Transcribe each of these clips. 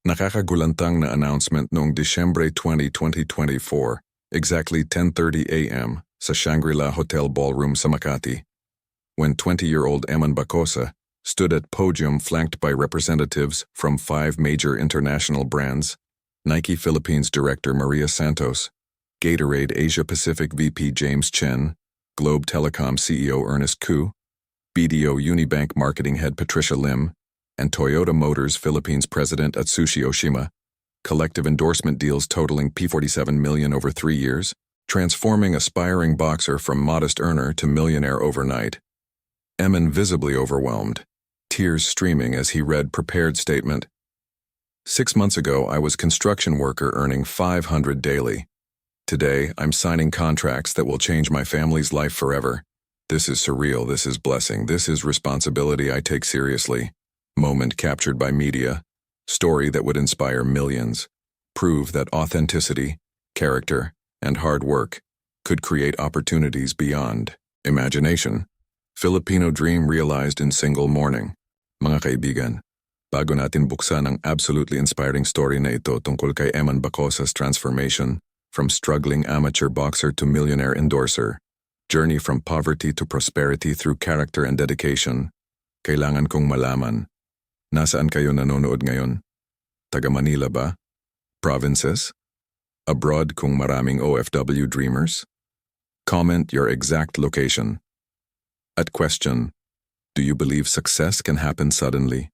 Nakakagulantang na announcement noong Disyembre 20, 2024, exactly 10:30 a.m. sa Shangri-La Hotel Ballroom sa Makati, when 20-year-old Eman Bacosa stood at podium flanked by representatives from 5 major international brands: Nike Philippines Director Maria Santos, Gatorade Asia Pacific VP James Chen, Globe Telecom CEO Ernest Koo, BDO Unibank Marketing Head Patricia Lim, and Toyota Motors Philippines President Atsushi Oshima, collective endorsement deals totaling P47 million over 3 years, transforming aspiring boxer from modest earner to millionaire overnight. Eman visibly overwhelmed, tears streaming as he read prepared statement. 6 months ago, I was construction worker earning 500 daily. Today, I'm signing contracts that will change my family's life forever. This is surreal, this is blessing, this is responsibility I take seriously. Moment captured by media, story that would inspire millions, prove that authenticity, character, and hard work could create opportunities beyond imagination. Filipino dream realized in single morning. Mga kaibigan, bago natin buksan ang absolutely inspiring story na ito tungkol kay Eman Bacosa's transformation from struggling amateur boxer to millionaire endorser, journey from poverty to prosperity through character and dedication, kailangan kong malaman, nasaan kayo nanonood ngayon? Taga Manila ba? Provinces? Abroad kung maraming OFW dreamers? Comment your exact location. At question, do you believe success can happen suddenly?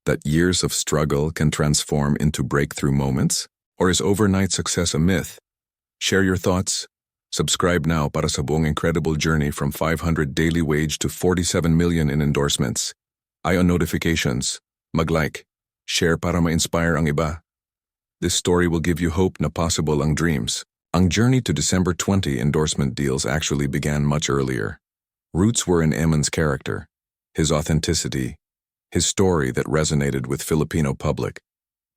That years of struggle can transform into breakthrough moments? Or is overnight success a myth? Share your thoughts. Subscribe now para sa buong incredible journey from 500 daily wage to 47 million in endorsements. Eye on notifications. Mag-like. Share para ma-inspire ang iba. This story will give you hope na possible ang dreams. Ang journey to December 20 endorsement deals actually began much earlier. Roots were in Eman's character, his authenticity, his story that resonated with Filipino public.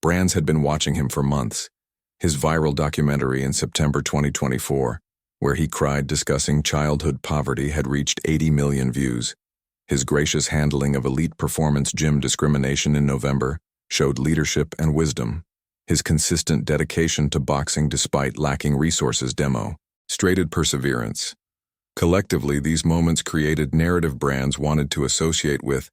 Brands had been watching him for months. His viral documentary in September 2024, where he cried discussing childhood poverty, had reached 80 million views. His gracious handling of elite performance gym discrimination in November showed leadership and wisdom. His consistent dedication to boxing despite lacking resources demonstrated perseverance. Collectively, these moments created narrative brands wanted to associate with: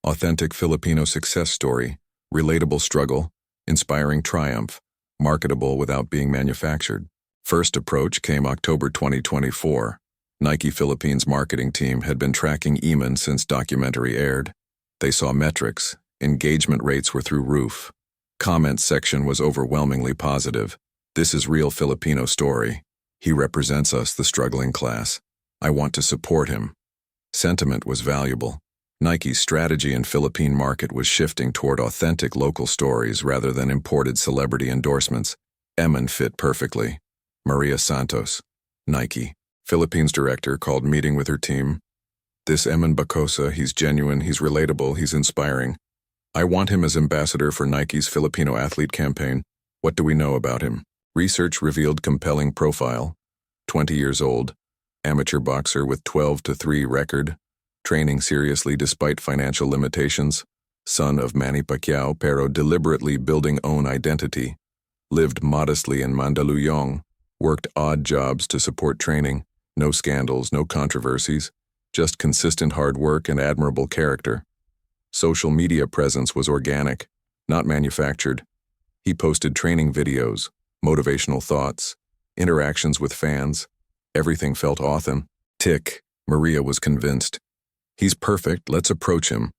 authentic Filipino success story, relatable struggle, inspiring triumph, marketable without being manufactured. First approach came October 2024. Nike Philippines marketing team had been tracking Eman since documentary aired. They saw metrics, engagement rates were through roof. Comment section was overwhelmingly positive. This is real Filipino story. He represents us, the struggling class. I want to support him. Sentiment was valuable. Nike's strategy in Philippine market was shifting toward authentic local stories rather than imported celebrity endorsements. Eman fit perfectly. Maria Santos, Nike, Philippines director, called meeting with her team. This Eman Bacosa, he's genuine, he's relatable, he's inspiring. I want him as ambassador for Nike's Filipino athlete campaign. What do we know about him? Research revealed compelling profile. 20 years old, amateur boxer with 12-3 record, training seriously despite financial limitations, son of Manny Pacquiao pero deliberately building own identity, lived modestly in Mandaluyong, worked odd jobs to support training, no scandals, no controversies, just consistent hard work and admirable character. Social media presence was organic, not manufactured. He posted training videos, motivational thoughts, interactions with fans. Everything felt authentic. Maria was convinced. He's perfect, let's approach him.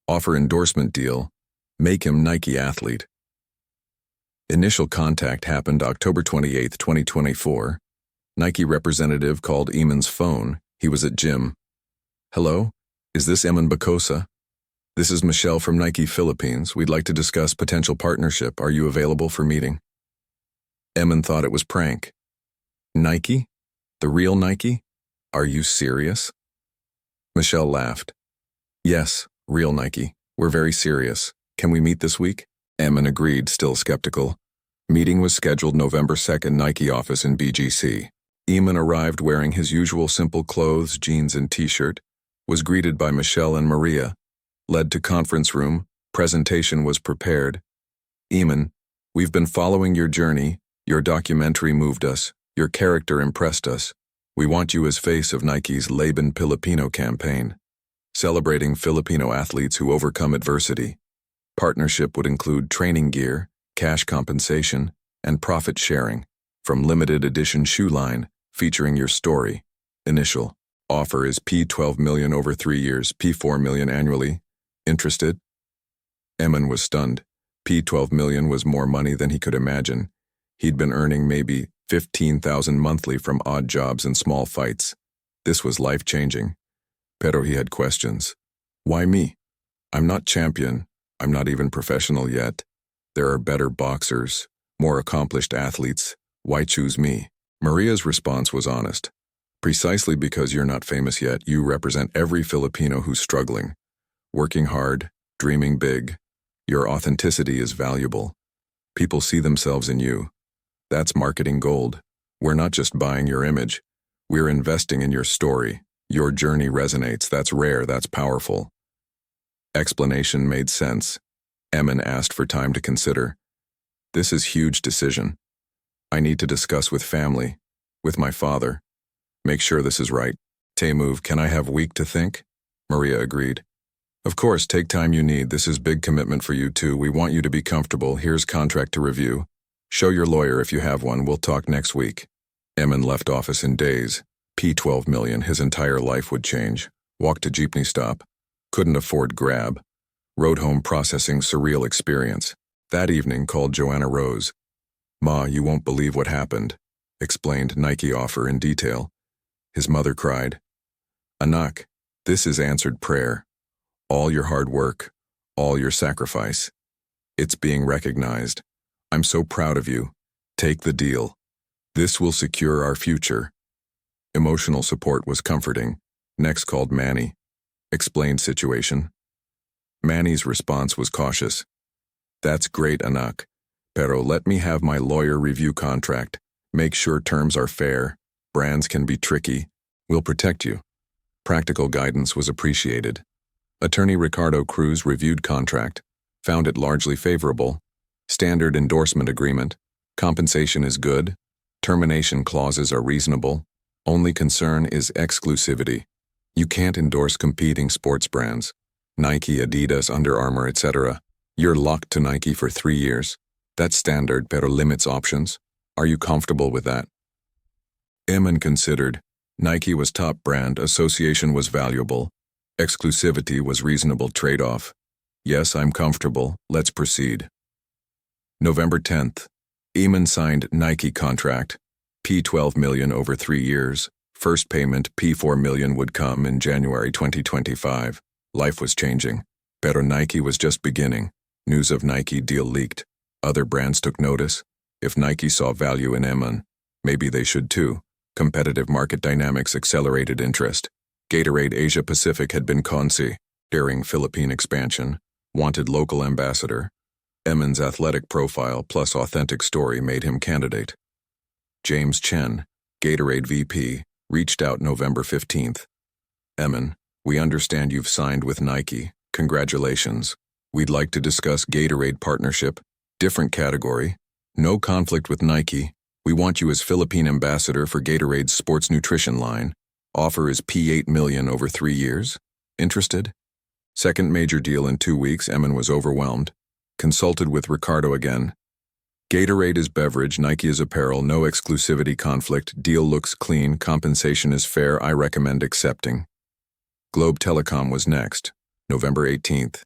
Offer endorsement deal. Make him Nike athlete. Initial contact happened October 28, 2024. Nike representative called Eman's phone. He was at gym. Hello? Is this Eman Bacosa? This is Michelle from Nike Philippines. We'd like to discuss potential partnership. Are you available for meeting? Eman thought it was prank. Nike? The real Nike? Are you serious? Michelle laughed. Yes, real Nike. We're very serious. Can we meet this week? Eman agreed, still skeptical. Meeting was scheduled November 2nd, Nike office in BGC. Eman arrived wearing his usual simple clothes, jeans and t-shirt, was greeted by Michelle and Maria, led to conference room, presentation was prepared. Eman, We've been following your journey. Your documentary moved us. Your character impressed us. We want you as face of Nike's Laban Pilipino campaign, celebrating Filipino athletes who overcome adversity. Partnership would include training gear, cash compensation, and profit sharing from limited edition shoe line featuring your story. Initial offer is P12 million over 3 years, P4 million annually. Interested? Eman was stunned. P12 million was more money than he could imagine. He'd been earning maybe 15,000 monthly from odd jobs and small fights. This was life-changing. Pero he had questions. Why me? I'm not champion. I'm not even professional yet. There are better boxers, more accomplished athletes. Why choose me? Maria's response was honest. Precisely because you're not famous yet, you represent every Filipino who's struggling, working hard, dreaming big. Your authenticity is valuable. People see themselves in you. That's marketing gold. We're not just buying your image. We're investing in your story. Your journey resonates. That's rare. That's powerful. Explanation made sense. Eman asked for time to consider. This is huge decision. I need to discuss with family, with my father. Make sure this is right. Move, can I have week to think? Maria agreed. Of course, take time you need. This is big commitment for you too. We want you to be comfortable. Here's contract to review. Show your lawyer if you have one. We'll talk next week. Eman left office in days. P12 million, his entire life would change. Walked to jeepney stop. Couldn't afford Grab. Rode home processing surreal experience. That evening called Joanna Rose. Ma, you won't believe what happened. Explained Nike offer in detail. His mother cried. Anak, this is answered prayer. All your hard work, all your sacrifice. It's being recognized. I'm so proud of you. Take the deal. This will secure our future. Emotional support was comforting. Next called Manny. Explained situation. Manny's response was cautious. That's great, Anak. Pero let me have my lawyer review contract. Make sure terms are fair. Brands can be tricky. We'll protect you. Practical guidance was appreciated. Attorney Ricardo Cruz reviewed contract, found it largely favorable. Standard endorsement agreement. Compensation is good. Termination clauses are reasonable. Only concern is exclusivity. You can't endorse competing sports brands. Nike, Adidas, Under Armour, etc. You're locked to Nike for 3 years. That's standard, pero limits options. Are you comfortable with that? Eman considered. Nike was top brand, association was valuable. Exclusivity was reasonable trade-off. Yes, I'm comfortable. Let's proceed. November 10th. Eman signed Nike contract. P12 million over 3 years. First payment P4 million would come in January 2025. Life was changing. Pero Nike was just beginning. News of Nike deal leaked. Other brands took notice. If Nike saw value in Eman, maybe they should too. Competitive market dynamics accelerated interest. Gatorade Asia Pacific had been considering Philippine expansion, wanted local ambassador. Eman's athletic profile plus authentic story made him candidate. James Chen, Gatorade VP, reached out November 15th. Eman, we understand you've signed with Nike. Congratulations. We'd like to discuss Gatorade partnership. Different category. No conflict with Nike. We want you as Philippine ambassador for Gatorade's sports nutrition line. Offer is P8 million over 3 years. Interested? Second major deal in 2 weeks. Eman was overwhelmed. Consulted with Ricardo again. Gatorade is beverage, Nike is apparel, no exclusivity conflict, deal looks clean, compensation is fair, I recommend accepting. Globe Telecom was next, November 18th.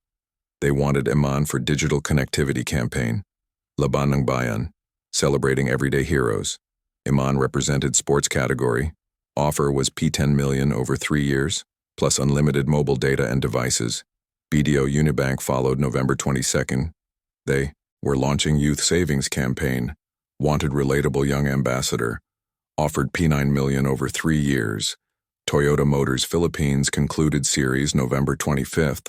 They wanted Eman for digital connectivity campaign. Laban ng Bayan, celebrating everyday heroes. Eman represented sports category. Offer was P10 million over 3 years, plus unlimited mobile data and devices. BDO Unibank followed November 22nd. They were launching youth savings campaign, wanted relatable young ambassador, offered P9 million over 3 years. Toyota Motors Philippines concluded series November 25th,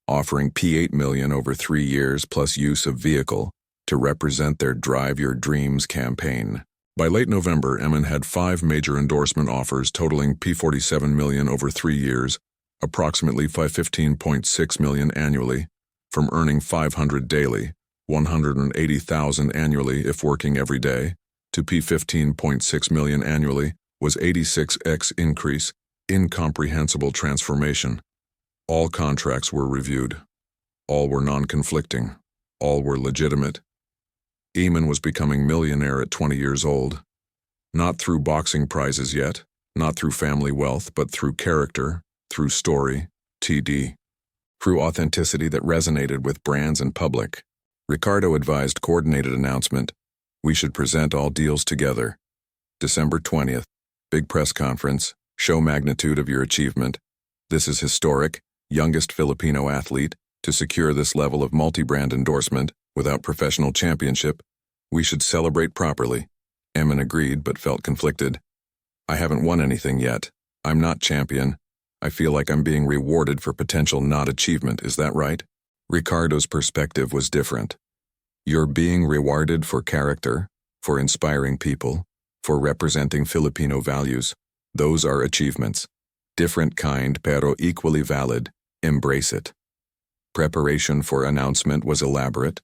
offering P8 million over 3 years plus use of vehicle to represent their Drive Your Dreams campaign. By late November, Eman had 5 major endorsement offers totaling P47 million over 3 years, approximately 515.6 million annually, from earning 500 daily. 180,000 annually if working every day, to P15.6 million annually was 86x increase, incomprehensible transformation. All contracts were reviewed. All were non-conflicting. All were legitimate. Eman was becoming millionaire at 20 years old. Not through boxing prizes yet, not through family wealth, but through character, through story, TD. Through authenticity that resonated with brands and public. Ricardo advised coordinated announcement, we should present all deals together. December 20th, big press conference, show magnitude of your achievement. This is historic, youngest Filipino athlete, to secure this level of multi-brand endorsement without professional championship. We should celebrate properly. Eman agreed but felt conflicted. I haven't won anything yet. I'm not champion. I feel like I'm being rewarded for potential not achievement, is that right? Ricardo's perspective was different. You're being rewarded for character, for inspiring people, for representing Filipino values. Those are achievements. Different kind pero equally valid. Embrace it. Preparation for announcement was elaborate.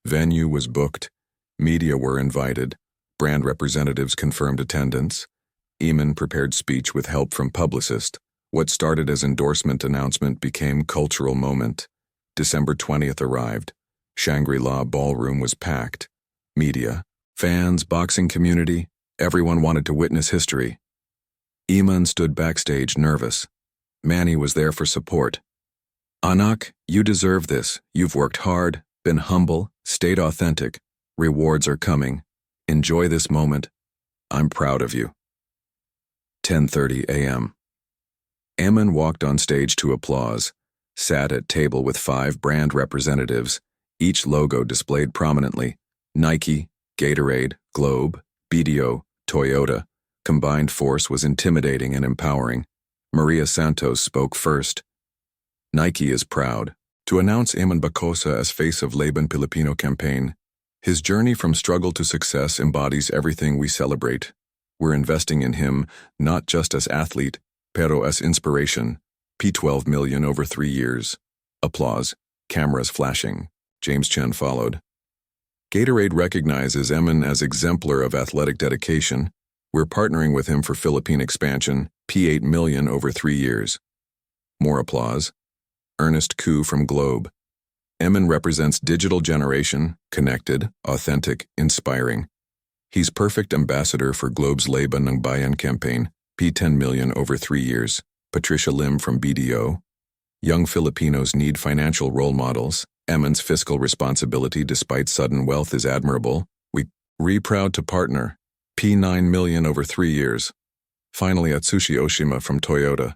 Venue was booked. Media were invited. Brand representatives confirmed attendance. Eman prepared speech with help from publicist. What started as endorsement announcement became cultural moment. December 20th arrived. Shangri-La ballroom was packed. Media, fans, boxing community, everyone wanted to witness history. Eman stood backstage nervous. Manny was there for support. Anak, you deserve this. You've worked hard, been humble, stayed authentic. Rewards are coming. Enjoy this moment. I'm proud of you. 10:30 a.m. Eman walked on stage to applause, sat at table with 5 brand representatives, each logo displayed prominently: Nike, Gatorade, Globe, BDO, Toyota. Combined force was intimidating and empowering. Maria Santos spoke first. Nike is proud to announce Eman Bacosa as face of Laban Filipino campaign. His journey from struggle to success embodies everything we celebrate. We're investing in him, not just as athlete, pero as inspiration. P12 million over 3 years. Applause. Cameras flashing. James Chen followed. Gatorade recognizes Eman as exemplar of athletic dedication. We're partnering with him for Philippine expansion. P8 million over 3 years. More applause. Ernest Koo from Globe. Eman represents digital generation, connected, authentic, inspiring. He's perfect ambassador for Globe's Laban ng Bayan campaign. P10 million over 3 years. Patricia Lim from BDO. Young Filipinos need financial role models. Eman's fiscal responsibility despite sudden wealth is admirable. We're proud to partner. P9 million over 3 years. Finally, Atsushi Oshima from Toyota.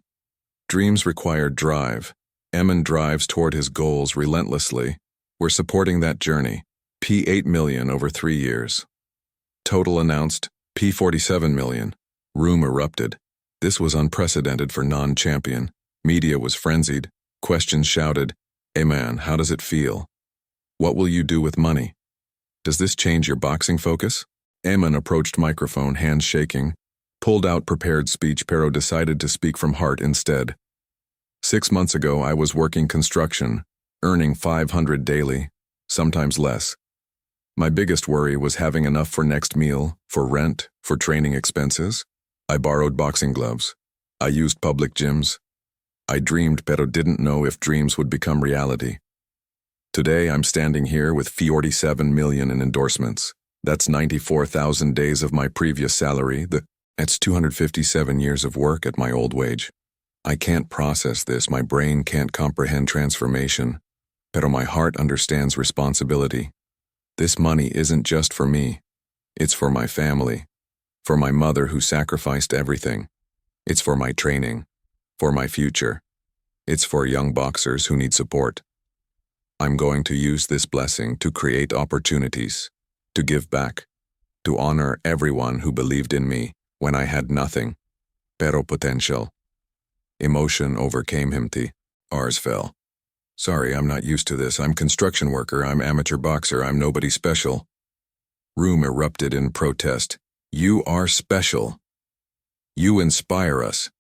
Dreams require drive. Eman drives toward his goals relentlessly. We're supporting that journey. P8 million over 3 years. Total announced, P47 million. Room erupted. This was unprecedented for non-champion. Media was frenzied. Questions shouted, Eman, how does it feel? What will you do with money? Does this change your boxing focus? Eman approached microphone, hands shaking, pulled out prepared speech pero decided to speak from heart instead. 6 months ago, I was working construction, earning 500 daily, sometimes less. My biggest worry was having enough for next meal, for rent, for training expenses. I borrowed boxing gloves. I used public gyms. I dreamed pero didn't know if dreams would become reality. Today, I'm standing here with 47 million in endorsements. That's 94,000 days of my previous salary. That's 257 years of work at my old wage. I can't process this. My brain can't comprehend transformation. Pero my heart understands responsibility. This money isn't just for me. It's for my family. For my mother who sacrificed everything. It's for my training. For my future. It's for young boxers who need support. I'm going to use this blessing to create opportunities, to give back, to honor everyone who believed in me when I had nothing. Pero potential. Emotion overcame him. Ours fell. Sorry, I'm not used to this. I'm construction worker. I'm amateur boxer. I'm nobody special. Room erupted in protest. You are special. You inspire us.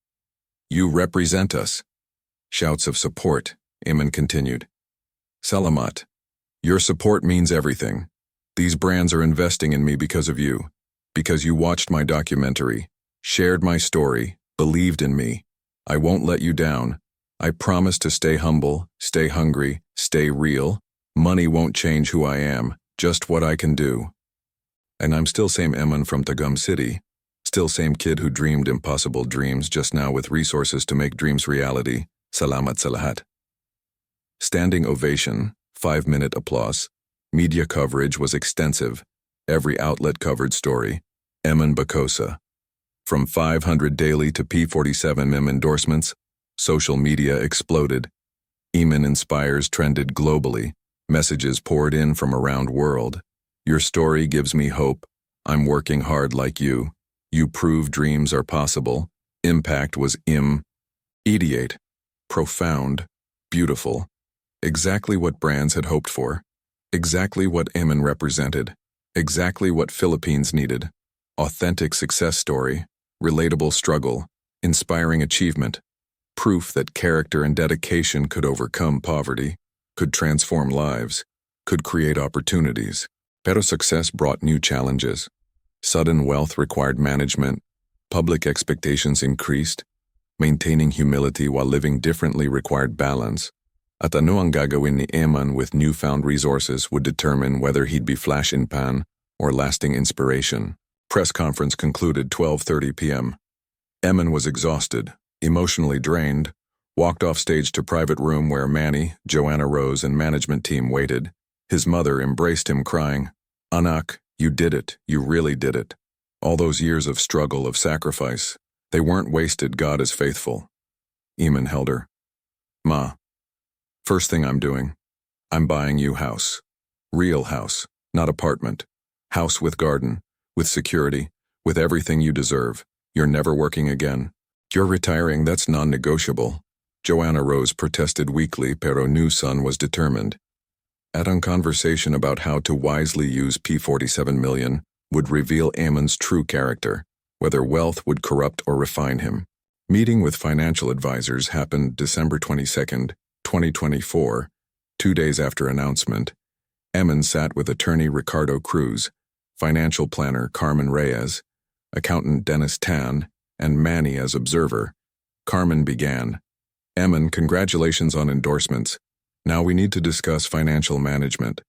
You represent us. Shouts of support. Eman continued. Salamat. Your support means everything. These brands are investing in me because of you. Because you watched my documentary, shared my story, believed in me. I won't let you down. I promise to stay humble, stay hungry, stay real. Money won't change who I am, just what I can do. And I'm still same Eman from Tagum City. Still same kid who dreamed impossible dreams, just now with resources to make dreams reality. Salamat sa lahat. Standing ovation, 5-minute applause. Media coverage was extensive. Every outlet covered story. Eman Bacosa. From 500 daily to P47 endorsements, social media exploded. Eman inspires trended globally. Messages poured in from around world. Your story gives me hope. I'm working hard like you. You prove dreams are possible. Impact was immediate, profound, beautiful. Exactly what brands had hoped for. Exactly what Eman represented. Exactly what Philippines needed. Authentic success story, relatable struggle, inspiring achievement. Proof that character and dedication could overcome poverty, could transform lives, could create opportunities. Pero success brought new challenges. Sudden wealth required management. Public expectations increased. Maintaining humility while living differently required balance. At ano ang gagawin ni Eman with newfound resources would determine whether he'd be flash in pan or lasting inspiration. Press conference concluded 12:30 p.m. Eman was exhausted, emotionally drained, walked off stage to private room where Manny, Joanna Rose, and management team waited. His mother embraced him crying, "Anak, you did it, you really did it. All those years of struggle, of sacrifice, they weren't wasted, God is faithful." Eman held her. "Ma, first thing I'm doing, I'm buying you house. Real house, not apartment. House with garden, with security, with everything you deserve. You're never working again. You're retiring, that's non-negotiable." Joanna Rose protested weakly, pero new son was determined. At a conversation about how to wisely use P47 million would reveal Eman's true character, whether wealth would corrupt or refine him. Meeting with financial advisors happened December 22nd, 2024, 2 days after announcement. Eman sat with attorney Ricardo Cruz, financial planner Carmen Reyes, accountant Dennis Tan, and Manny as observer. Carmen began, "Eman, congratulations on endorsements. Now we need to discuss financial management.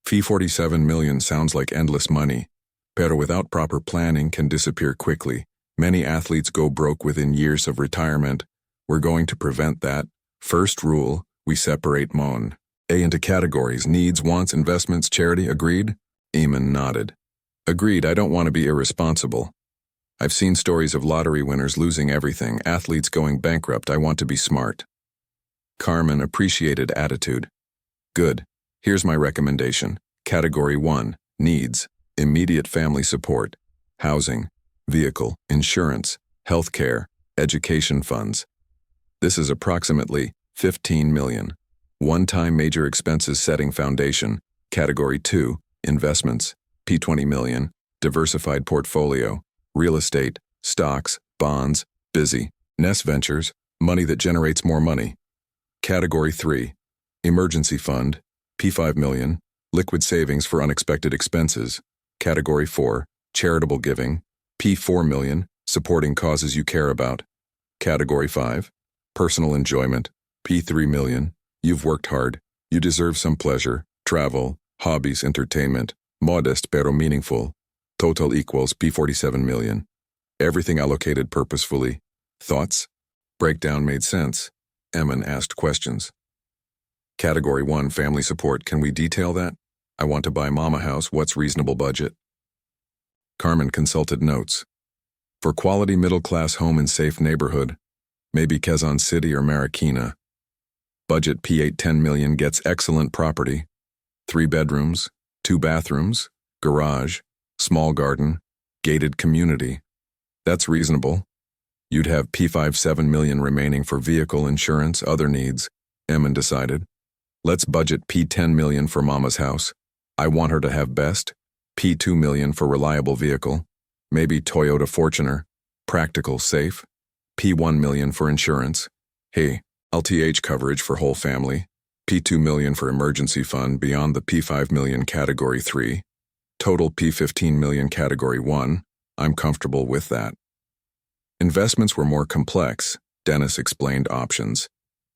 P47 million sounds like endless money, pero without proper planning can disappear quickly. Many athletes go broke within years of retirement. We're going to prevent that. First rule, we separate mon. A into categories, needs, wants, investments, charity, agreed?" Eman nodded. "Agreed, I don't want to be irresponsible. I've seen stories of lottery winners losing everything, athletes going bankrupt. I want to be smart." Carmen appreciated attitude. "Good. Here's my recommendation. Category 1, needs, immediate family support, housing, vehicle, insurance, healthcare, education funds. This is approximately 15 million. One-time major expenses setting foundation. Category 2, investments, P20 million, diversified portfolio, real estate, stocks, bonds, busy, Nest Ventures, money that generates more money. Category 3, emergency fund, P5 million, liquid savings for unexpected expenses. Category 4, charitable giving, P4 million, supporting causes you care about. Category 5, personal enjoyment, P3 million, you've worked hard, you deserve some pleasure, travel, hobbies, entertainment, modest pero meaningful. Total equals P47 million. Everything allocated purposefully. Thoughts? Breakdown made sense. Eman asked questions. Category 1, family support. Can we detail that? I want to buy mama house. What's reasonable budget? Carmen consulted notes. For quality middle-class home in safe neighborhood, maybe Quezon City or Marikina. Budget P8 10 million gets excellent property. 3 bedrooms, 2 bathrooms, garage, small garden, gated community. That's reasonable. You'd have P5 7 million remaining for vehicle insurance, other needs, Eman decided. Let's budget P10 million for mama's house. I want her to have best. P2 million for reliable vehicle. Maybe Toyota Fortuner. Practical, safe. P1 million for insurance. Hey, LTH coverage for whole family. P2 million for emergency fund beyond the P5 million category 3. Total P15 million category 1. I'm comfortable with that. Investments were more complex. Dennis explained options.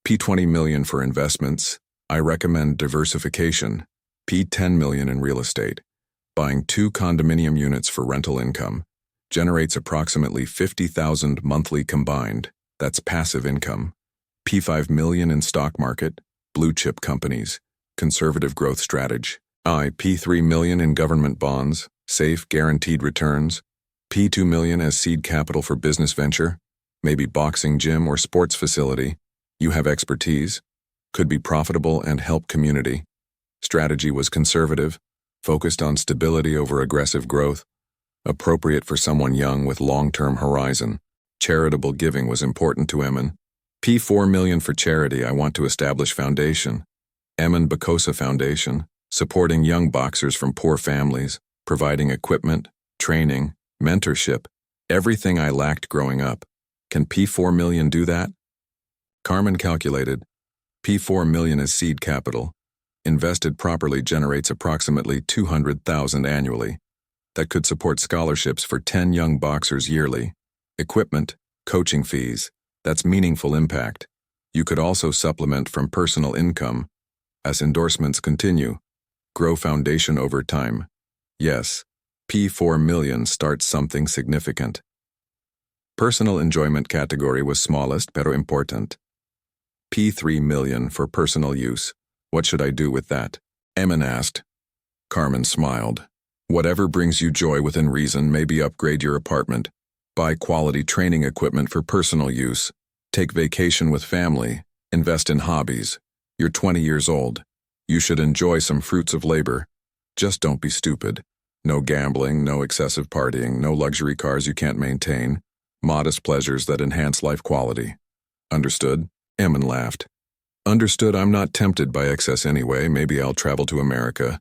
P20 million for investments. I recommend diversification. P10 million in real estate. Buying 2 condominium units for rental income. Generates approximately 50,000 monthly combined. That's passive income. P5 million in stock market. Blue chip companies. Conservative growth strategy. P3 million in government bonds. Safe, guaranteed returns. P2 million as seed capital for business venture. Maybe boxing gym or sports facility. You have expertise. Could be profitable and help community. Strategy was conservative, focused on stability over aggressive growth. Appropriate for someone young with long-term horizon. Charitable giving was important to Eman. P4 million for charity. I want to establish foundation. Eman Bacosa Foundation, supporting young boxers from poor families, providing equipment, training, mentorship, everything I lacked growing up. Can P4 million do that? Carmen calculated. P4 million is seed capital. Invested properly generates approximately 200,000 annually. That could support scholarships for 10 young boxers yearly. Equipment, coaching fees. That's meaningful impact. You could also supplement from personal income. As endorsements continue, grow foundation over time. Yes, P4 million starts something significant. Personal enjoyment category was smallest pero important. P3 million for personal use. What should I do with that? Eman asked. Carmen smiled. Whatever brings you joy within reason, maybe upgrade your apartment. Buy quality training equipment for personal use. Take vacation with family. Invest in hobbies. You're 20 years old. You should enjoy some fruits of labor. Just don't be stupid. No gambling, no excessive partying, no luxury cars you can't maintain. Modest pleasures that enhance life quality. Understood? Eman laughed. Understood. I'm not tempted by excess anyway. Maybe I'll travel to America.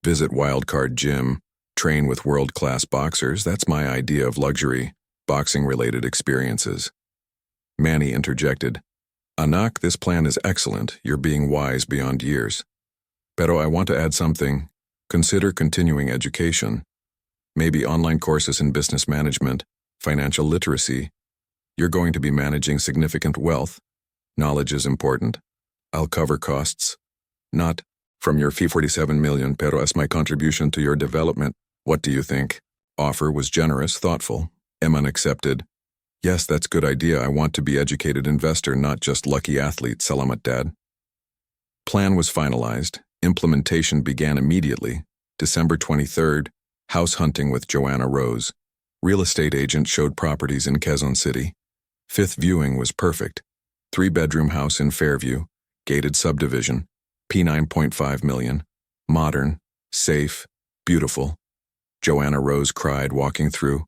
Visit Wildcard Gym. Train with world-class boxers. That's my idea of luxury. Boxing-related experiences. Manny interjected. Anak, this plan is excellent. You're being wise beyond years. Pero I want to add something. Consider continuing education. Maybe online courses in business management, financial literacy. You're going to be managing significant wealth. Knowledge is important. I'll cover costs. Not from your fee 47 million, pero as my contribution to your development. What do you think? Offer was generous, thoughtful. Eman accepted. Yes, that's good idea. I want to be educated investor, not just lucky athlete. Salamat, Dad. Plan was finalized. Implementation began immediately. December 23rd, house hunting with Joanna Rose. Real estate agent showed properties in Quezon City. Fifth viewing was perfect. 3-bedroom house in Fairview, gated subdivision, P9.5 million. Modern, safe, beautiful. Joanna Rose cried walking through.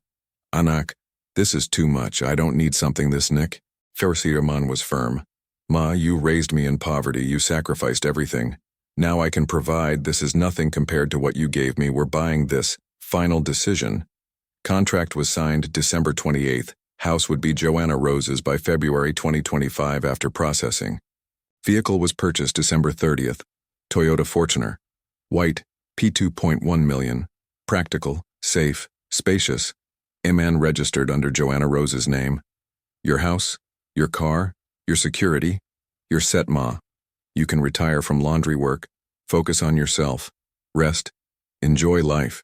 Anak, this is too much. I don't need something this Nick. Eman was firm. Ma, you raised me in poverty. You sacrificed everything. Now I can provide. This is nothing compared to what you gave me. We're buying this. Final decision. Contract was signed December 28th. House would be Joanna Rose's by February 2025 after processing. Vehicle was purchased December 30th. Toyota Fortuner. White, P2.1 million. Practical, safe, spacious. Eman registered under Joanna Rose's name. Your house, your car, your security, your set, Ma. You can retire from laundry work, focus on yourself, rest, enjoy life.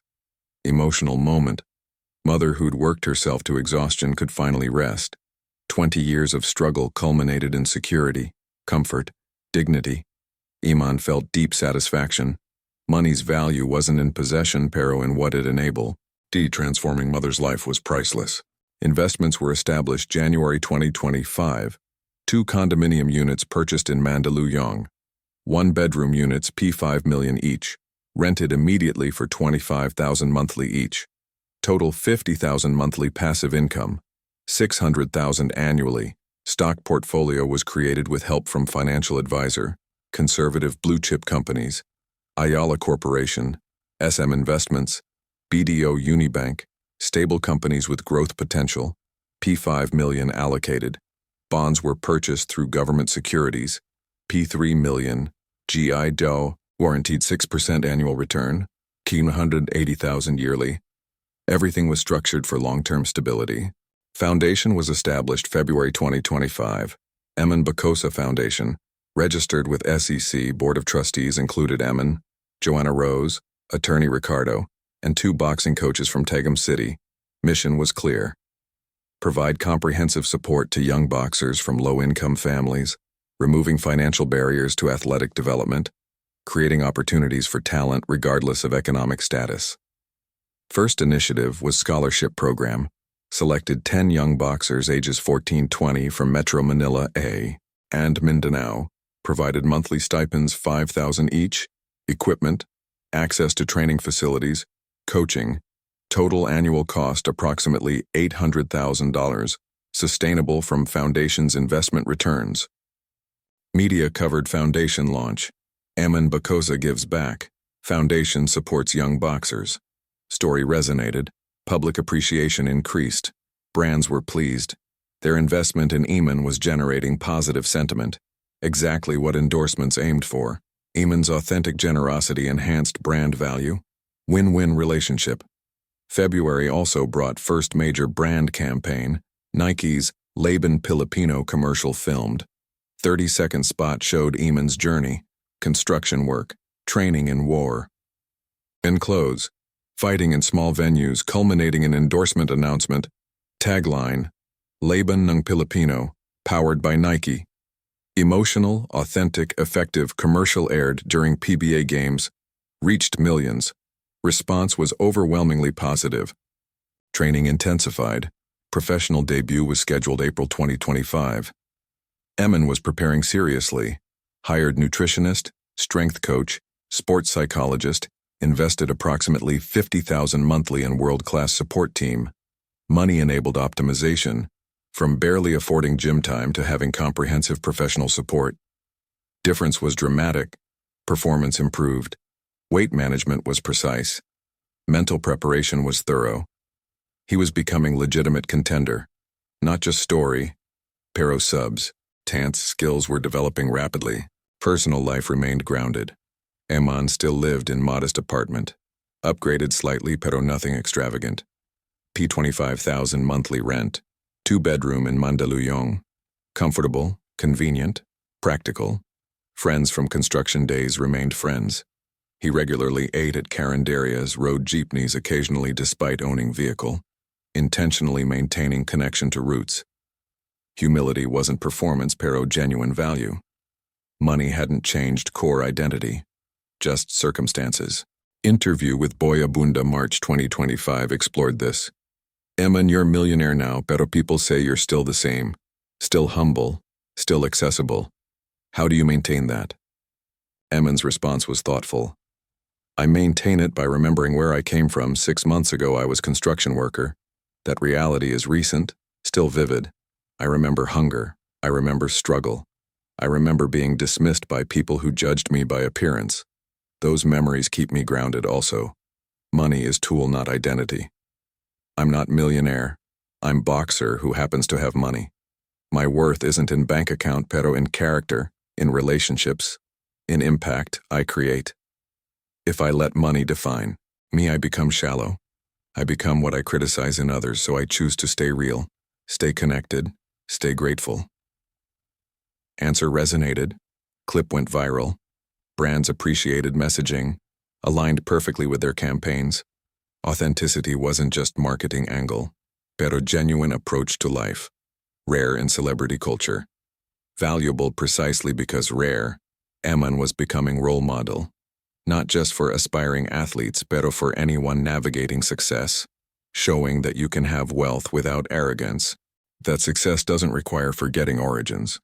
Emotional moment. Mother who'd worked herself to exhaustion could finally rest. 20 years of struggle culminated in security, comfort, dignity. Eman felt deep satisfaction. Money's value wasn't in possession, pero in what it enabled. Transforming mother's life was priceless. Investments were established January 2025. 2 condominium units purchased in Mandaluyong. 1-bedroom units P5 million each. Rented immediately for 25,000 monthly each. Total 50,000 monthly passive income. 600,000 annually. Stock portfolio was created with help from financial advisor. Conservative blue chip companies. Ayala Corporation. SM Investments. BDO Unibank. Stable companies with growth potential. P5 million allocated. Bonds were purchased through government securities. P3 million. GI Joe, guaranteed 6% annual return, keen 180,000 yearly. Everything was structured for long-term stability. Foundation was established February 2025. Eman Bacosa Foundation, registered with SEC Board of Trustees included Eman, Joanna Rose, attorney Ricardo, and 2 boxing coaches from Tagum City. Mission was clear. Provide comprehensive support to young boxers from low-income families, removing financial barriers to athletic development, creating opportunities for talent regardless of economic status. First initiative was scholarship program, selected 10 young boxers ages 14-20 from Metro Manila A and Mindanao, provided monthly stipends $5,000 each, equipment, access to training facilities, coaching, total annual cost approximately $800,000, sustainable from Foundation's investment returns. Media covered Foundation launch. Eman Bacosa gives back. Foundation supports young boxers. Story resonated. Public appreciation increased. Brands were pleased. Their investment in Eman was generating positive sentiment. Exactly what endorsements aimed for. Eman's authentic generosity enhanced brand value. Win-win relationship. February also brought first major brand campaign, Nike's Laban Pilipino commercial filmed. 30-second spot showed Eman's journey, construction work, training in war. In close, fighting in small venues culminating in endorsement announcement, tagline, Laban ng Pilipino, powered by Nike. Emotional, authentic, effective commercial aired during PBA games, reached millions. Response was overwhelmingly positive. Training intensified. Professional debut was scheduled April 2025. Eman was preparing seriously. Hired nutritionist, strength coach, sports psychologist, invested approximately $50,000 monthly in world-class support team. Money-enabled optimization, from barely affording gym time to having comprehensive professional support. Difference was dramatic. Performance improved. Weight management was precise. Mental preparation was thorough. He was becoming legitimate contender. Not just story, pero subs. Tant's skills were developing rapidly. Personal life remained grounded. Eman still lived in modest apartment. Upgraded slightly pero nothing extravagant. P25,000 monthly rent. 2-bedroom in Mandaluyong. Comfortable, convenient, practical. Friends from construction days remained friends. He regularly ate at carinderias, rode jeepneys occasionally despite owning vehicle, intentionally maintaining connection to roots. Humility wasn't performance pero genuine value. Money hadn't changed core identity, just circumstances. Interview with Boy Abunda March 2025 explored this. Eman, you're a millionaire now, pero people say you're still the same. Still humble, still accessible. How do you maintain that? Eman's response was thoughtful. I maintain it by remembering where I came from. 6 months ago I was construction worker. That reality is recent, still vivid. I remember hunger. I remember struggle. I remember being dismissed by people who judged me by appearance. Those memories keep me grounded also. Money is tool, not identity. I'm not millionaire. I'm boxer who happens to have money. My worth isn't in bank account pero in character, in relationships, in impact I create. If I let money define me, I become shallow. I become what I criticize in others, so I choose to stay real, stay connected, stay grateful. Answer resonated. Clip went viral. Brands appreciated messaging, aligned perfectly with their campaigns. Authenticity wasn't just marketing angle, pero genuine approach to life. Rare in celebrity culture. Valuable precisely because rare, Eman was becoming role model. Not just for aspiring athletes, pero for anyone navigating success, showing that you can have wealth without arrogance, that success doesn't require forgetting origins,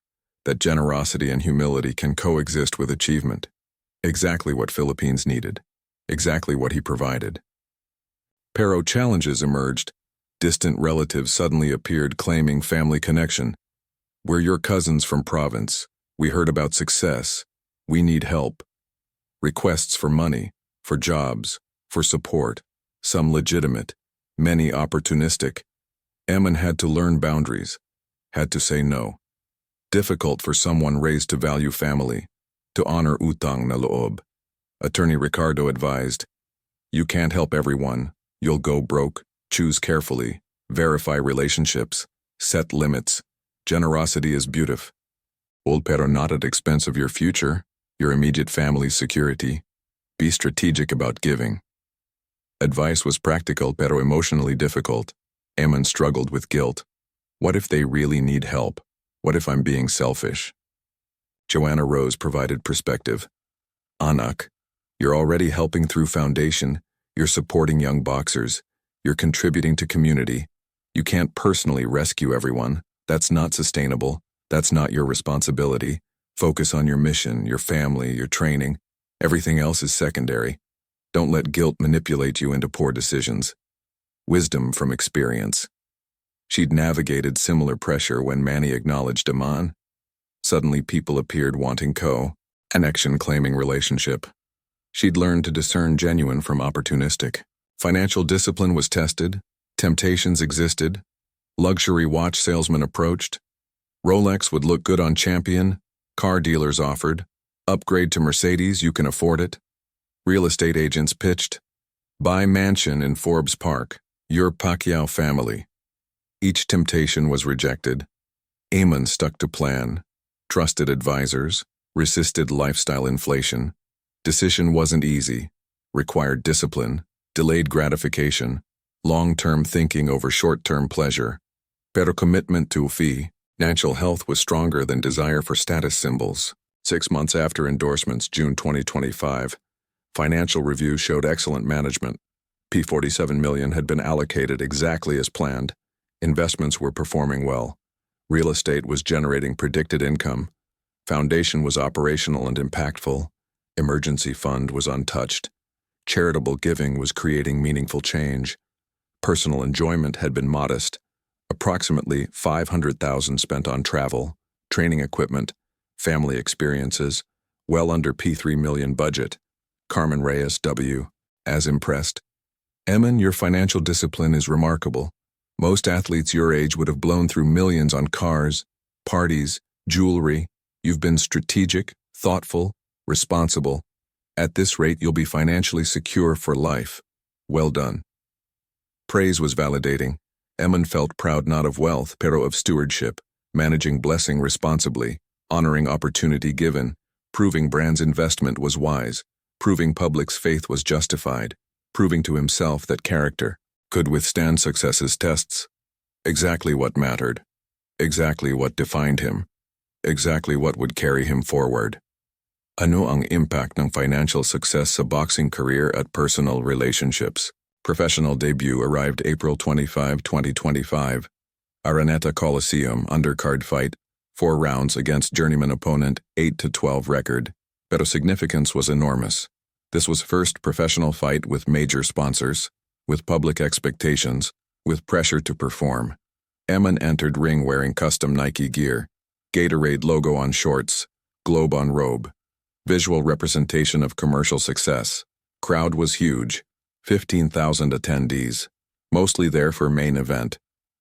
that generosity and humility can coexist with achievement. Exactly what Philippines needed, exactly what he provided. Pero challenges emerged. Distant relatives suddenly appeared claiming family connection. We're your cousins from province. We heard about success. We need help. Requests for money, for jobs, for support, some legitimate, many opportunistic. Eman had to learn boundaries, had to say no. Difficult for someone raised to value family. to honor utang na loob. Attorney Ricardo advised, "You can't help everyone. You'll go broke. Choose carefully. Verify relationships. Set limits. Generosity is beautiful. Pero not at expense of your future, your immediate family's security. Be strategic about giving." Advice was practical pero emotionally difficult. Eman struggled with guilt. What if they really need help? What if I'm being selfish? Joanna Rose provided perspective. Anak, you're already helping through foundation. You're supporting young boxers. You're contributing to community. You can't personally rescue everyone. That's not sustainable. That's not your responsibility. Focus on your mission, your family, your training. Everything else is secondary. Don't let guilt manipulate you into poor decisions. Wisdom from experience. She'd navigated similar pressure when Manny acknowledged Eman. Suddenly people appeared wanting connection claiming relationship. She'd learned to discern genuine from opportunistic. Financial discipline was tested. Temptations existed. Luxury watch salesmen approached. Rolex would look good on Champion. Car dealers offered. Upgrade to Mercedes, you can afford it. Real estate agents pitched. Buy mansion in Forbes Park. Your Pacquiao family. Each temptation was rejected. Eman stuck to plan. Trusted advisors. Resisted lifestyle inflation. Decision wasn't easy. Required discipline. Delayed gratification. Long-term thinking over short-term pleasure. Pero commitment to financial health was stronger than desire for status symbols. 6 months after endorsements, June 2025, financial review showed excellent management. $47 million had been allocated exactly as planned. Investments were performing well. Real estate was generating predicted income. Foundation was operational and impactful. Emergency fund was untouched. Charitable giving was creating meaningful change. Personal enjoyment had been modest. Approximately $500,000 spent on travel, training equipment, family experiences, well under P3 million budget. Carmen Reyes W. As impressed. Eman, your financial discipline is remarkable. Most athletes your age would have blown through millions on cars, parties, jewelry. You've been strategic, thoughtful, responsible. At this rate, you'll be financially secure for life. Well done. Praise was validating. Eman felt proud not of wealth, pero of stewardship, managing blessing responsibly, honoring opportunity given, proving brand's investment was wise, proving public's faith was justified, proving to himself that character could withstand success's tests. Exactly what mattered. Exactly what defined him. Exactly what would carry him forward. Ano ang impact ng financial success sa boxing career at personal relationships? Professional debut arrived April 25, 2025. Araneta Coliseum undercard fight, 4 rounds against journeyman opponent, 8-12 record. Pero significance was enormous. This was first professional fight with major sponsors, with public expectations, with pressure to perform. Eman entered ring wearing custom Nike gear, Gatorade logo on shorts, globe on robe. Visual representation of commercial success. Crowd was huge, 15,000 attendees, mostly there for main event.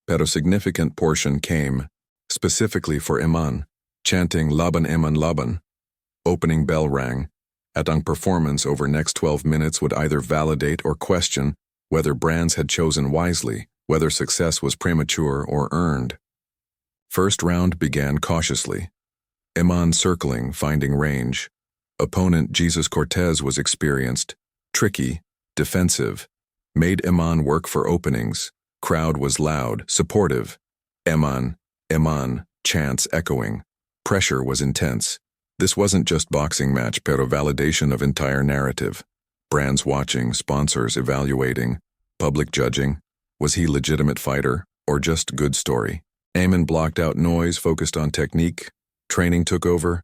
Pero significant portion came, specifically for Eman, chanting Laban Eman Laban. Opening bell rang. At ang performance over next 12 minutes would either validate or question whether brands had chosen wisely, whether success was premature or earned. First round began cautiously. Eman circling, finding range. Opponent Jesus Cortez was experienced, tricky, defensive. Made Eman work for openings. Crowd was loud, supportive. Eman, chants echoing. Pressure was intense. This wasn't just boxing match pero validation of entire narrative. Brands watching, sponsors evaluating, public judging. Was he legitimate fighter or just good story? Eman blocked out noise, focused on technique. Training took over.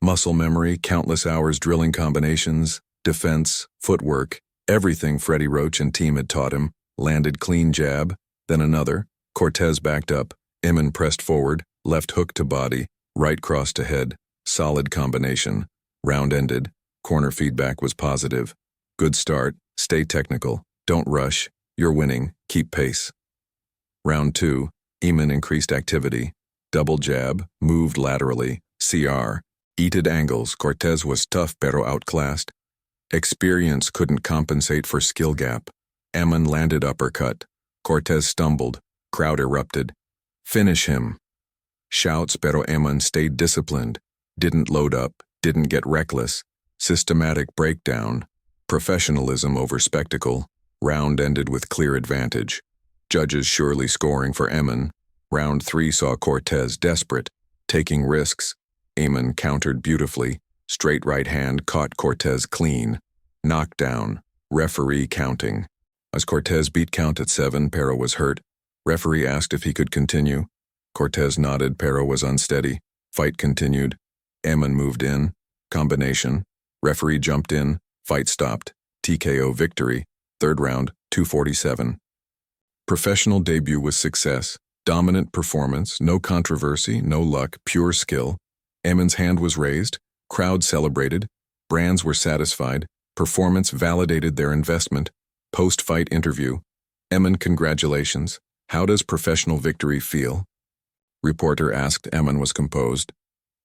Muscle memory, countless hours drilling combinations, defense, footwork, everything Freddie Roach and team had taught him. Landed clean jab, then another. Cortez backed up. Eman pressed forward, left hook to body, right cross to head. Solid combination. Round ended. Corner feedback was positive. Good start. Stay technical. Don't rush. You're winning. Keep pace. Round 2. Eman increased activity. Double jab. Moved laterally. CR. Heated angles, Cortez was tough pero outclassed. Experience couldn't compensate for skill gap. Eman landed uppercut. Cortez stumbled. Crowd erupted. Finish him. Shouts pero Eman stayed disciplined. Didn't load up, didn't get reckless. Systematic breakdown. Professionalism over spectacle. Round ended with clear advantage. Judges surely scoring for Eman. Round 3 saw Cortez desperate, taking risks. Eman countered beautifully. Straight right hand caught Cortez clean. Knockdown. Referee counting. As Cortez beat count at 7, pero was hurt. Referee asked if he could continue. Cortez nodded, pero was unsteady. Fight continued. Eman moved in. Combination. Referee jumped in. Fight stopped. TKO victory. Third round, 247. Professional debut was success. Dominant performance, no controversy, no luck, pure skill. Eman's hand was raised. Crowd celebrated. Brands were satisfied. Performance validated their investment. Post-fight interview. Eman, congratulations. How does professional victory feel? Reporter asked. Eman was composed.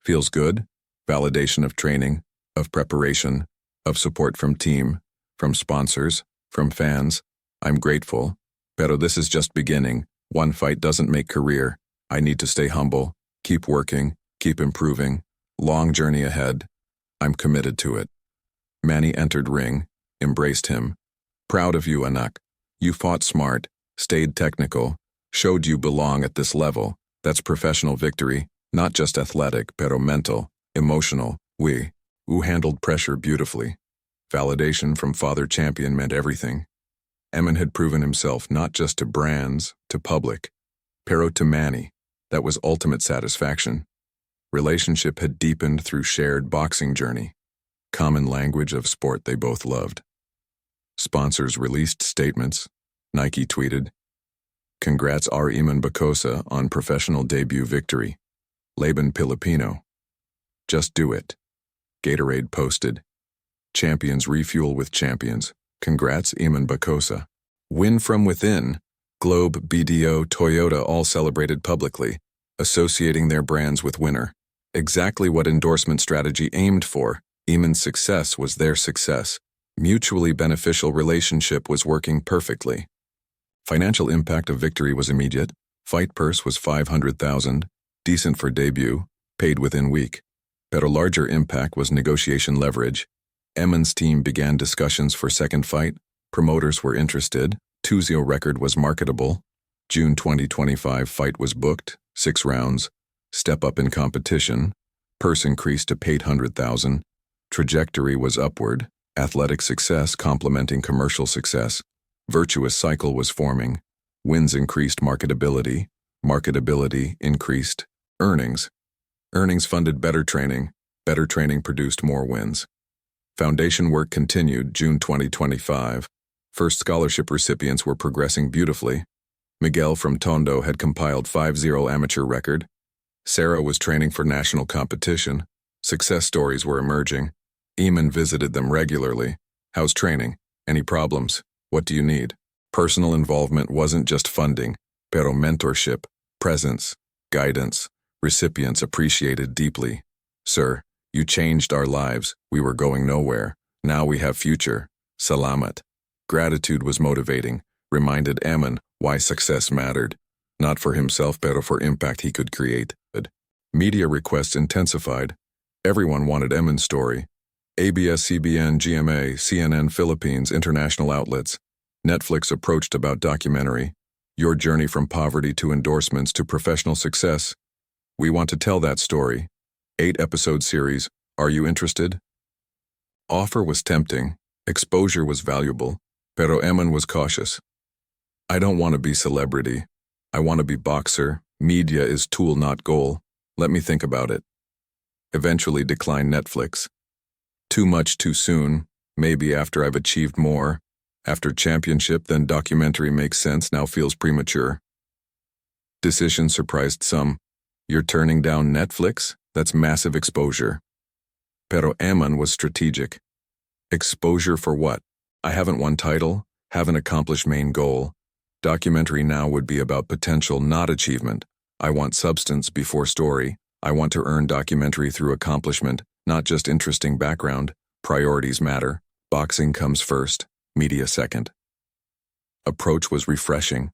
Feels good. Validation of training, of preparation, of support from team, from sponsors, from fans. I'm grateful. Pero this is just beginning. One fight doesn't make career. I need to stay humble, keep working, keep improving. Long journey ahead. I'm committed to it. Manny entered ring, embraced him. Proud of you, anak. You fought smart, stayed technical, showed you belong at this level. That's professional victory, not just athletic, pero mental, emotional. Who handled pressure beautifully. Validation from father champion meant everything. Eman had proven himself not just to brands, to public, pero to Manny. That was ultimate satisfaction. Relationship had deepened through shared boxing journey. Common language of sport they both loved. Sponsors released statements. Nike tweeted, "Congrats R. Eman Bacosa on professional debut victory. Laban Filipino. Just do it." Gatorade posted, "Champions refuel with champions. Congrats Eman Bacosa." Win from within. Globe, BDO, Toyota all celebrated publicly, associating their brands with winner. Exactly what endorsement strategy aimed for. Eman's success was their success. Mutually beneficial relationship was working perfectly. Financial impact of victory was immediate. Fight purse was $500,000, decent for debut, paid within week. But a larger impact was negotiation leverage. Eman's team began discussions for second fight. Promoters were interested. 2-0 record was marketable. June 2025 fight was booked, 6 rounds. Step up in competition. Purse increased to $800,000. Trajectory was upward. Athletic success complementing commercial success. Virtuous cycle was forming. Wins increased marketability. Marketability increased earnings. Earnings funded better training. Better training produced more wins. Foundation work continued. June 2025. First scholarship recipients were progressing beautifully. Miguel from Tondo had compiled 5-0 amateur record. Sarah was training for national competition. Success stories were emerging. Eman visited them regularly. How's training? Any problems? What do you need? Personal involvement wasn't just funding, pero mentorship, presence, guidance. Recipients appreciated deeply. Sir, you changed our lives. We were going nowhere. Now we have future. Salamat. Gratitude was motivating, reminded Eman why success mattered. Not for himself, pero for impact he could create. Media requests intensified. Everyone wanted Eman's story. ABS-CBN, GMA, CNN Philippines, international outlets. Netflix approached about documentary. Your journey from poverty to endorsements to professional success. We want to tell that story. 8-episode series. Are you interested? Offer was tempting. Exposure was valuable. Pero Eman was cautious. I don't want to be celebrity. I want to be boxer. Media is tool, not goal. Let me think about it. Eventually declined Netflix. Too much too soon. Maybe after I've achieved more. After championship, then documentary makes sense, now feels premature. Decision surprised some. You're turning down Netflix? That's massive exposure. Pero Eman was strategic. Exposure for what? I haven't won title, haven't accomplished main goal. Documentary now would be about potential, not achievement. I want substance before story. I want to earn documentary through accomplishment, not just interesting background. Priorities matter. Boxing comes first, media second. Approach was refreshing.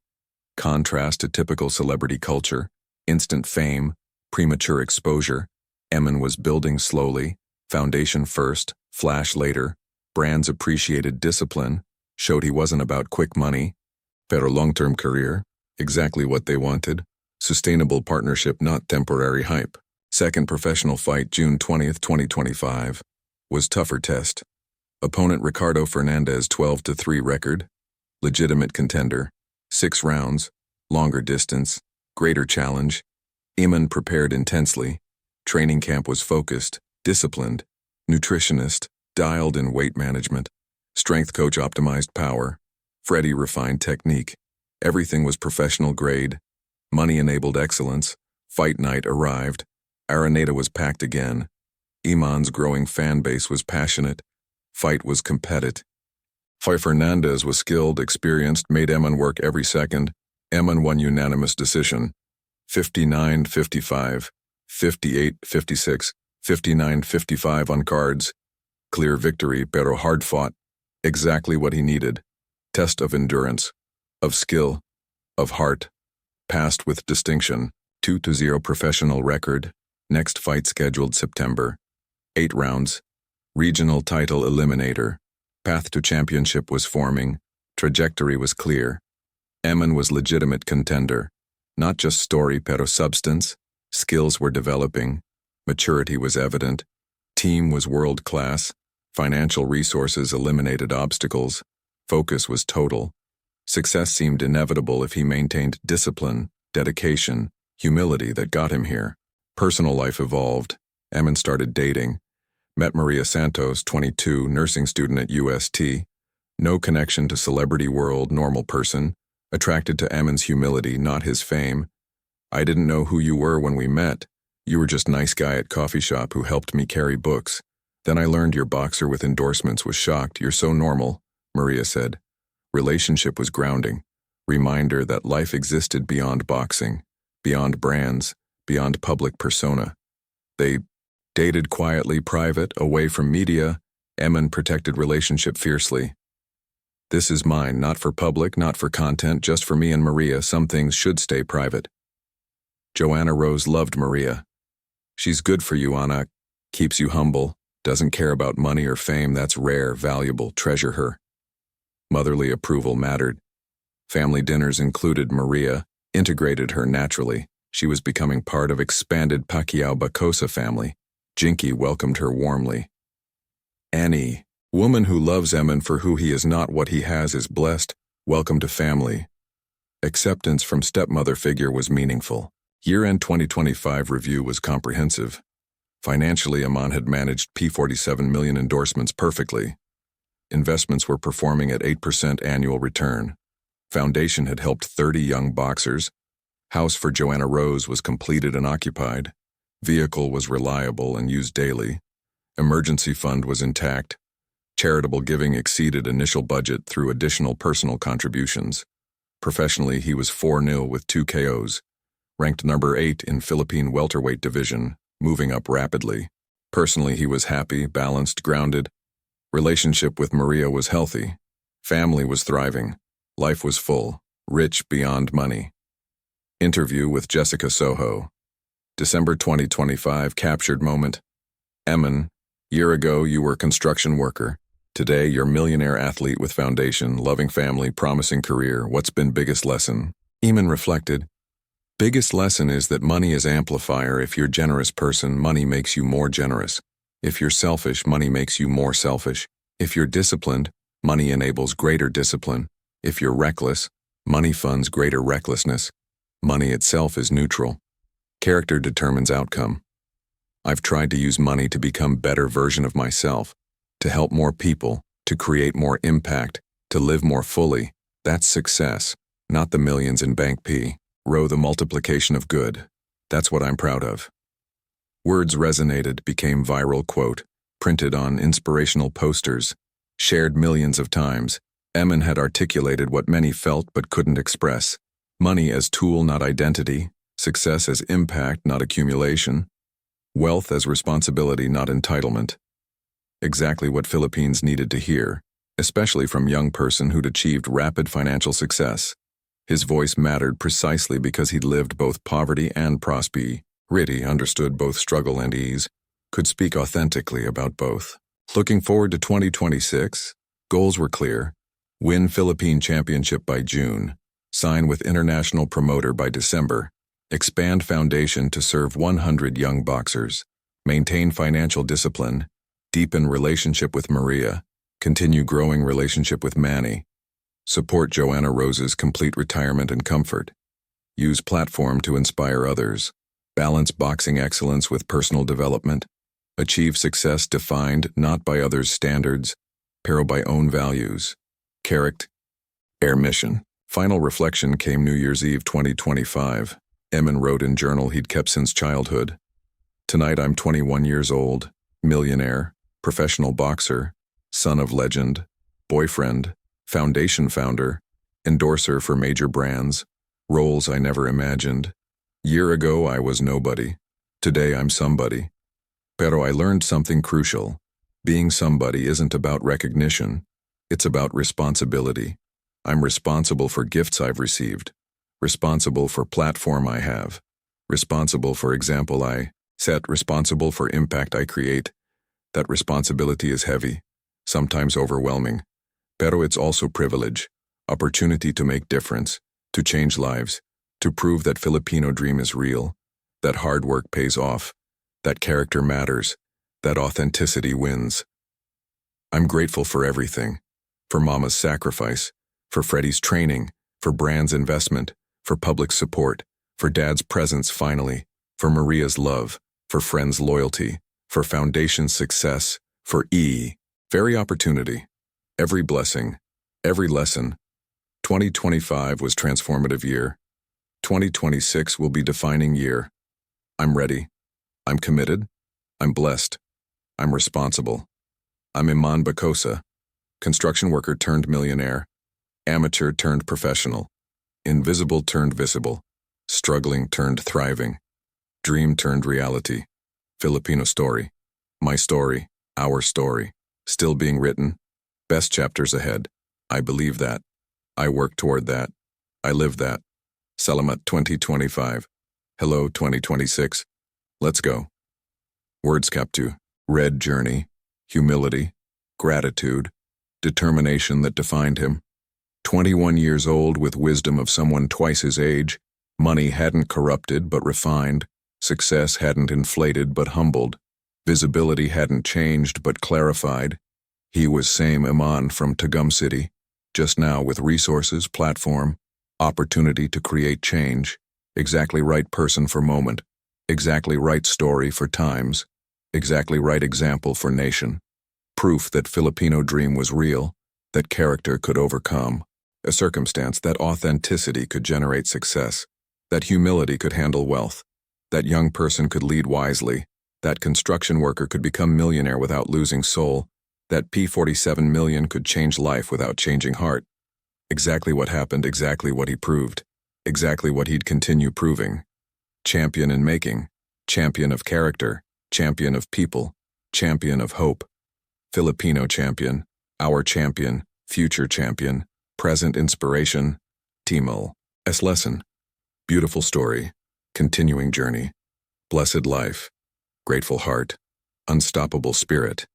Contrast to typical celebrity culture, instant fame, premature exposure. Eman was building slowly, foundation first, flash later. Brands appreciated discipline, showed he wasn't about quick money, pero long-term career, exactly what they wanted. Sustainable partnership, not temporary hype. Second professional fight, June 20th, 2025, was tougher test. Opponent Ricardo Fernandez, 12-3 record. Legitimate contender. 6 rounds, longer distance, greater challenge. Eman prepared intensely. Training camp was focused, disciplined. Nutritionist, dialed in weight management. Strength coach optimized power. Freddie refined technique. Everything was professional grade. Money enabled excellence. Fight night arrived. Araneta was packed again. Eman's growing fan base was passionate. Fight was competitive. Fernandez was skilled, experienced, made Eman work every second. Eman won unanimous decision. 59-55, 58-56, 59-55 on cards. Clear victory, pero hard fought. Exactly what he needed. Test of endurance, of skill, of heart. Passed with distinction. 2-0 professional record. Next fight scheduled September. 8 rounds. Regional title eliminator. Path to championship was forming. Trajectory was clear. Eman was legitimate contender. Not just story, pero substance. Skills were developing. Maturity was evident. Team was world-class. Financial resources eliminated obstacles. Focus was total. Success seemed inevitable if he maintained discipline, dedication, humility that got him here. Personal life evolved. Eman started dating. Met Maria Santos, 22, nursing student at UST. No connection to celebrity world, normal person. Attracted to Eman's humility, not his fame. I didn't know who you were when we met. You were just nice guy at coffee shop who helped me carry books. Then I learned your boxer with endorsements was shocked. You're so normal, Maria said. Relationship was grounding. Reminder that life existed beyond boxing, beyond brands, beyond public persona. They dated quietly, private, away from media. Eman protected relationship fiercely. This is mine, not for public, not for content, just for me and Maria. Some things should stay private. Joanna Rose loved Maria. She's good for you, Anna. Keeps you humble. Doesn't care about money or fame. That's rare, valuable. Treasure her. Motherly approval mattered. Family dinners included Maria, integrated her naturally. She was becoming part of expanded Pacquiao Bacosa family. Jinky welcomed her warmly. Annie, woman who loves Eman for who he is, not what he has, is blessed. Welcome to family. Acceptance from stepmother figure was meaningful. Year-end 2025 review was comprehensive. Financially, Eman had managed P47 million endorsements perfectly. Investments were performing at 8% annual return. Foundation had helped 30 young boxers. House for Joanna Rose was completed and occupied. Vehicle was reliable and used daily. Emergency fund was intact. Charitable giving exceeded initial budget through additional personal contributions. Professionally, he was 4-0 with 2 KOs. Ranked number 8 in Philippine welterweight division, moving up rapidly. Personally, he was happy, balanced, grounded. Relationship with Maria was healthy. Family was thriving. Life was full, rich beyond money. Interview with Jessica Soho. December 2025 captured moment. Eman, year ago you were construction worker. Today you're millionaire athlete with foundation, loving family, promising career. What's been biggest lesson? Eman reflected. Biggest lesson is that money is amplifier. If you're generous person, money makes you more generous. If you're selfish, money makes you more selfish. If you're disciplined, money enables greater discipline. If you're reckless, money funds greater recklessness. Money itself is neutral. Character determines outcome. I've tried to use money to become better version of myself, to help more people, to create more impact, to live more fully. That's success, not the millions in bank P. Row the multiplication of good. That's what I'm proud of. Words resonated, became viral quote, printed on inspirational posters, shared millions of times. Eman had articulated what many felt but couldn't express. Money as tool, not identity. Success as impact, not accumulation. Wealth as responsibility, not entitlement. Exactly what Philippines needed to hear, especially from a young person who'd achieved rapid financial success. His voice mattered precisely because he'd lived both poverty and prosperity, understood both struggle and ease, could speak authentically about both. Looking forward to 2026, goals were clear: win Philippine Championship by June, sign with international promoter by December, expand foundation to serve 100 young boxers, maintain financial discipline, deepen relationship with Maria, continue growing relationship with Manny, support Joanna Rose's complete retirement and comfort, use platform to inspire others, balance boxing excellence with personal development, achieve success defined not by others' standards, pero by own values, character, air mission. Final reflection came New Year's Eve 2025. Eman wrote in journal he'd kept since childhood. Tonight I'm 21 years old, millionaire, professional boxer, son of legend, boyfriend, foundation founder, endorser for major brands, roles I never imagined. Year ago I was nobody. Today I'm somebody. Pero I learned something crucial. Being somebody isn't about recognition. It's about responsibility. I'm responsible for gifts I've received, responsible for platform I have, responsible for example I set, responsible for impact I create. That responsibility is heavy, sometimes overwhelming, pero it's also privilege, opportunity to make difference, to change lives, to prove that Filipino dream is real, that hard work pays off, that character matters, that authenticity wins. I'm grateful for everything, for Mama's sacrifice, for Freddie's training, for Brand's investment, for public support, for Dad's presence finally, for Maria's love, for friends' loyalty, for Foundation's success, for very opportunity, every blessing, every lesson. 2025 was transformative year. 2026 will be defining year. I'm ready. I'm committed. I'm blessed. I'm responsible. I'm Eman Bacosa, construction worker turned millionaire, amateur turned professional, invisible turned visible, struggling turned thriving, dream turned reality. Filipino story. My story, our story, still being written. Best chapters ahead. I believe that. I work toward that. I live that. Salamat 2025. Hello 2026. Let's go. Words kept to red journey, humility, gratitude, determination that defined him. 21 years old with wisdom of someone twice his age, money hadn't corrupted but refined, success hadn't inflated but humbled, visibility hadn't changed but clarified. He was same Eman from Tagum City, just now with resources, platform, opportunity to create change, exactly right person for moment, exactly right story for times, exactly right example for nation. Proof that Filipino dream was real, that character could overcome, a circumstance that authenticity could generate success, that humility could handle wealth, that young person could lead wisely, that construction worker could become millionaire without losing soul, that P47 million could change life without changing heart. Exactly what happened, exactly what he proved, exactly what he'd continue proving. Champion in making, champion of character, champion of people, champion of hope. Filipino champion, our champion, future champion, present inspiration, Timol. S lesson. Beautiful story, continuing journey, blessed life, grateful heart, unstoppable spirit.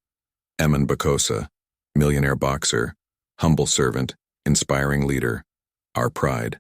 Eman Bacosa, millionaire boxer, humble servant, inspiring leader, our pride.